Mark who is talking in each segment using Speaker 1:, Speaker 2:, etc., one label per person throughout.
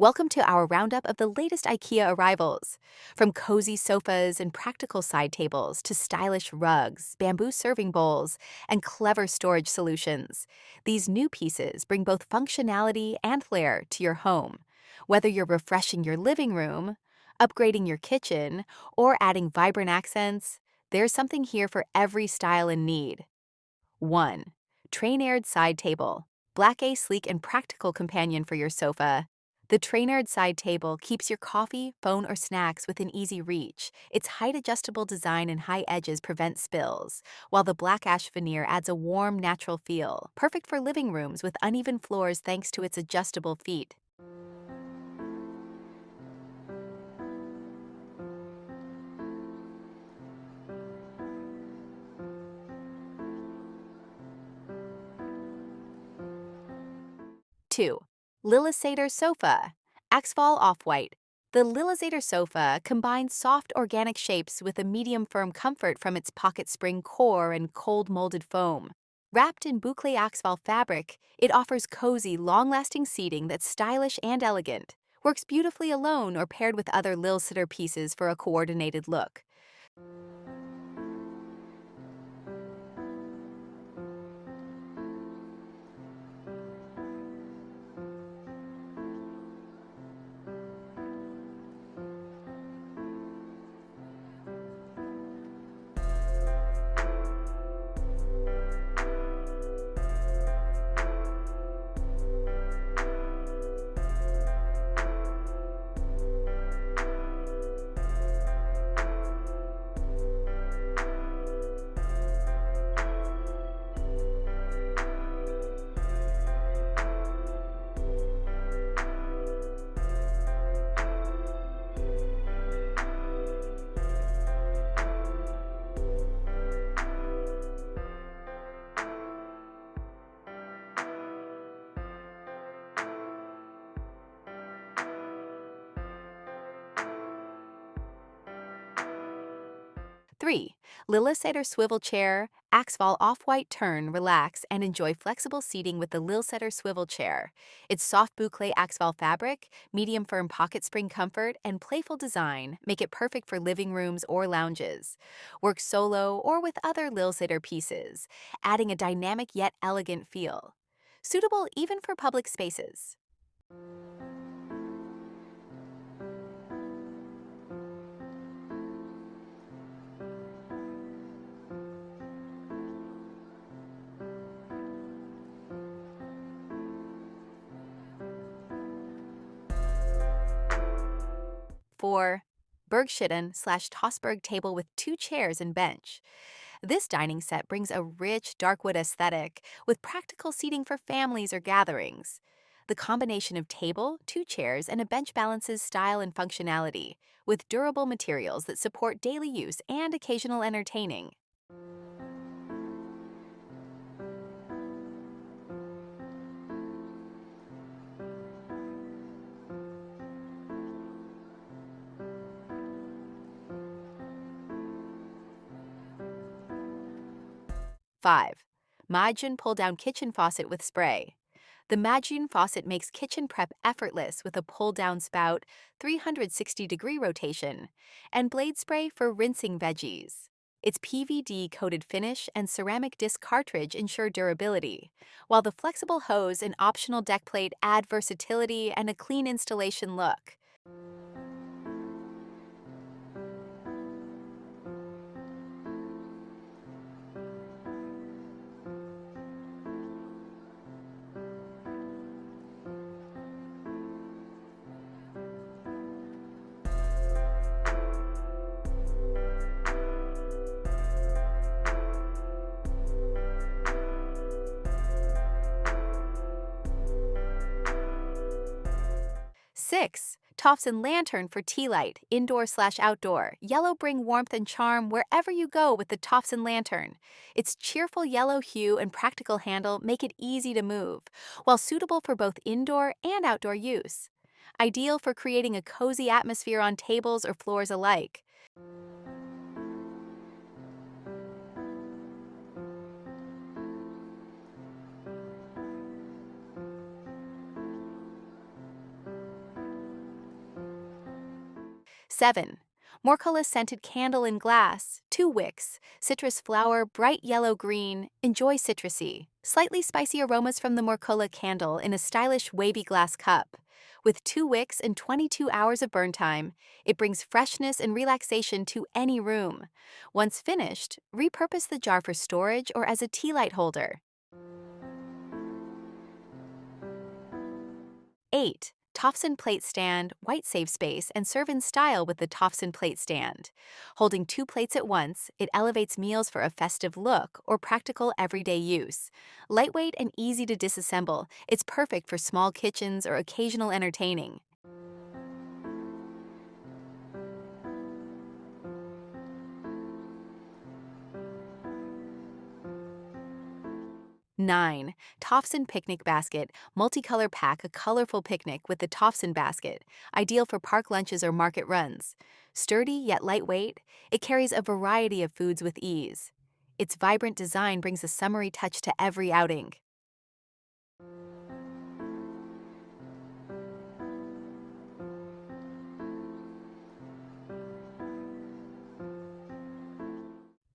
Speaker 1: Welcome to our roundup of the latest IKEA arrivals. From cozy sofas and practical side tables to stylish rugs, bamboo serving bowls, and clever storage solutions, these new pieces bring both functionality and flair to your home. Whether you're refreshing your living room, upgrading your kitchen, or adding vibrant accents, there's something here for every style and need. 1. Tranered side table. Black A sleek and practical companion for your sofa. The tranered side table keeps your coffee, phone, or snacks within easy reach. Its height-adjustable design and high edges prevent spills, while the black ash veneer adds a warm, natural feel, perfect for living rooms with uneven floors thanks to its adjustable feet. 2. Lillessäter sofa. Axvall off-white. The lillessäter sofa combines soft organic shapes with a medium firm comfort from its pocket spring core and cold molded foam. Wrapped in boucle Axvall fabric, it offers cozy, long-lasting seating that's stylish and elegant. Works beautifully alone or paired with other lillessäter pieces for a coordinated look. 3. Lillessäter swivel chair. Axvall off-white turn, relax, and enjoy flexible seating with the lillessäter swivel chair. Its soft boucle Axvall fabric, medium firm pocket spring comfort, and playful design make it perfect for living rooms or lounges. Works solo or with other lillessäter pieces, adding a dynamic yet elegant feel. Suitable even for public spaces. 4. Bergshyttan/tossberg table with 2 chairs and bench. This dining set brings a rich, dark wood aesthetic with practical seating for families or gatherings. The combination of table, 2 chairs, and a bench balances style and functionality, with durable materials that support daily use and occasional entertaining. 5. Majsjön pull-down kitchen faucet with spray. The Majsjön faucet makes kitchen prep effortless with a pull-down spout, 360-degree rotation, and blade spray for rinsing veggies. Its PVD-coated finish and ceramic disc cartridge ensure durability, while the flexible hose and optional deck plate add versatility and a clean installation look. 6. Tofsand lantern for tealight, indoor/outdoor. Yellow bring warmth and charm wherever you go with the Tofsand lantern. Its cheerful yellow hue and practical handle make it easy to move, while suitable for both indoor and outdoor use. Ideal for creating a cozy atmosphere on tables or floors alike. 7. Morkulla scented candle in glass, 2 wicks, citrus flower, bright yellow-green, enjoy citrusy, slightly spicy aromas from the morkulla candle in a stylish wavy glass cup. With 2 wicks and 22 hours of burn time, it brings freshness and relaxation to any room. Once finished, repurpose the jar for storage or as a tea light holder. 8. Tofsand plate stand, white save space, and serve in style with the tofsand plate stand. Holding 2 plates at once, it elevates meals for a festive look or practical everyday use. Lightweight and easy to disassemble, it's perfect for small kitchens or occasional entertaining. 9. Tofsand picnic basket, multicolor pack a colorful picnic with the Tofsand basket, ideal for park lunches or market runs. Sturdy yet lightweight, it carries a variety of foods with ease. Its vibrant design brings a summery touch to every outing.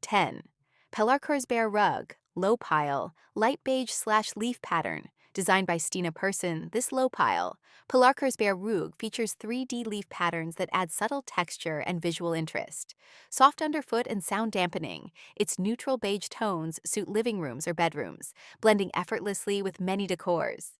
Speaker 1: 10. Pelarkörsbär rug, low pile, light beige/leaf pattern. Designed by Stina Persson, this low pile, pelarkörsbär rug features 3D leaf patterns that add subtle texture and visual interest. Soft underfoot and sound dampening, its neutral beige tones suit living rooms or bedrooms, blending effortlessly with many decors.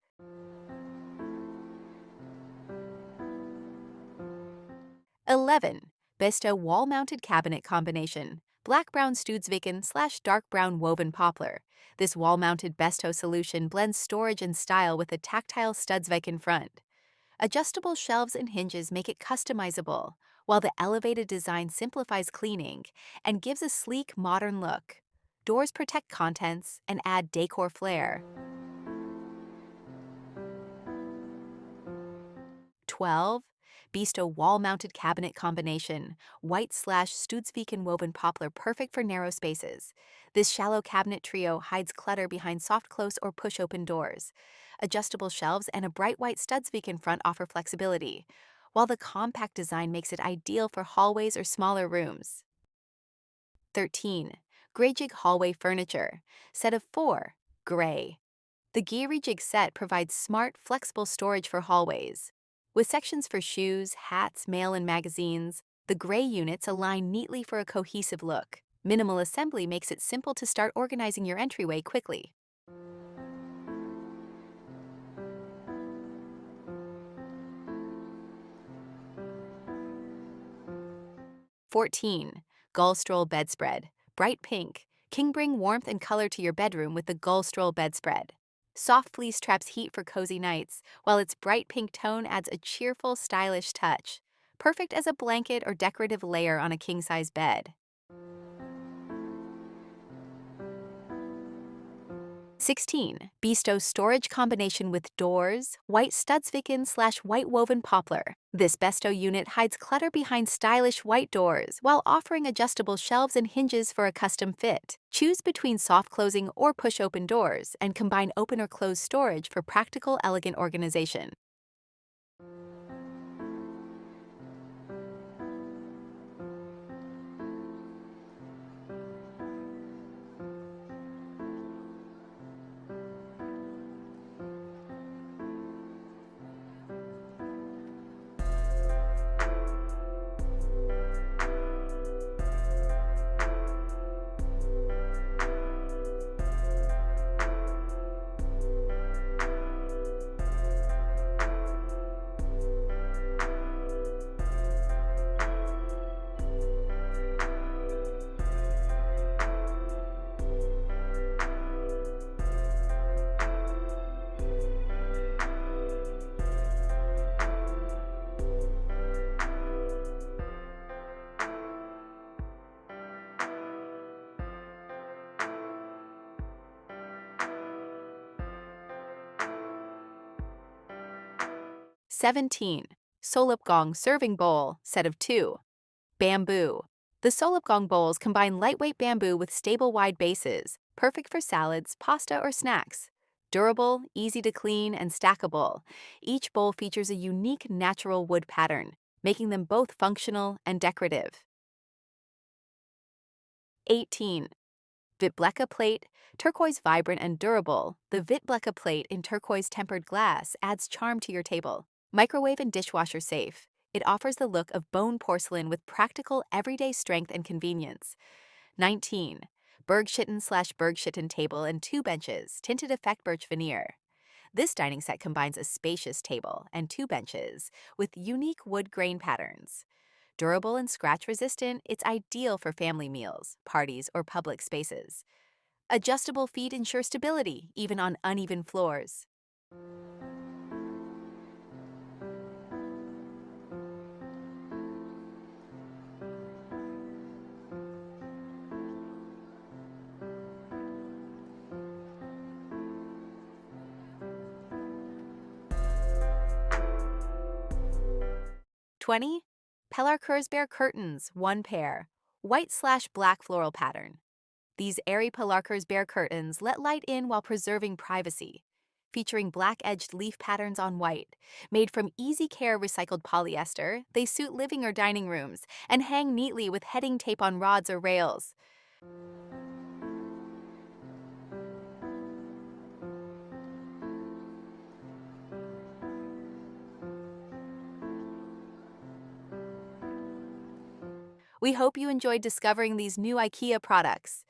Speaker 1: 11. Bestå wall-mounted cabinet combination. Black-brown Studsviken/dark-brown woven poplar. This wall-mounted Bestå solution blends storage and style with a tactile Studsviken front. Adjustable shelves and hinges make it customizable, while the elevated design simplifies cleaning and gives a sleek, modern look. Doors protect contents and add decor flair. 12. Bestå wall-mounted cabinet combination, white/Studsviken woven poplar perfect for narrow spaces. This shallow cabinet trio hides clutter behind soft close or push-open doors. Adjustable shelves and a bright white Studsviken front offer flexibility, while the compact design makes it ideal for hallways or smaller rooms. 13. Grejig hallway furniture, set of 4, gray. The grejig set provides smart, flexible storage for hallways. With sections for shoes, hats, mail, and magazines, the gray units align neatly for a cohesive look. Minimal assembly makes it simple to start organizing your entryway quickly. 14. Gullstråle bedspread, bright pink, can bring warmth and color to your bedroom with the gullstråle bedspread. Soft fleece traps heat for cozy nights, while its bright pink tone adds a cheerful, stylish touch. Perfect as a blanket or decorative layer on a king-size bed. 16. Bestå storage combination with doors, white Studsviken/white woven poplar. This Bestå unit hides clutter behind stylish white doors while offering adjustable shelves and hinges for a custom fit. Choose between soft closing or push-open doors and combine open or closed storage for practical, elegant organization. 17. Solopgång serving bowl, set of 2. Bamboo. The solopgång bowls combine lightweight bamboo with stable wide bases, perfect for salads, pasta, or snacks. Durable, easy to clean, and stackable, each bowl features a unique natural wood pattern. making them both functional and decorative. 18. Vitblecka plate, turquoise vibrant and durable. The Vitblecka plate in turquoise tempered glass adds charm to your table. Microwave and dishwasher safe. It offers the look of bone porcelain with practical everyday strength and convenience. 19. Bergshyttan/bergshyttan table and 2 benches, tinted effect birch veneer. This dining set combines a spacious table and 2 benches with unique wood grain patterns. Durable and scratch-resistant, it's ideal for family meals, parties, or public spaces. Adjustable feet ensure stability, even on uneven floors. 20. Pelarkörsbär curtains, 1 pair, white/black floral pattern. These airy pelarkörsbär curtains let light in while preserving privacy. Featuring black-edged leaf patterns on white, made from easy care recycled polyester, they suit living or dining rooms and hang neatly with heading tape on rods or rails. We hope you enjoyed discovering these new IKEA products.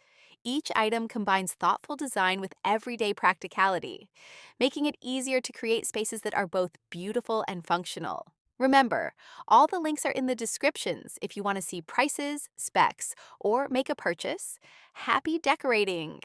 Speaker 1: Each item combines thoughtful design with everyday practicality, making it easier to create spaces that are both beautiful and functional. Remember, all the links are in the descriptions if you want to see prices, specs, or make a purchase. Happy decorating!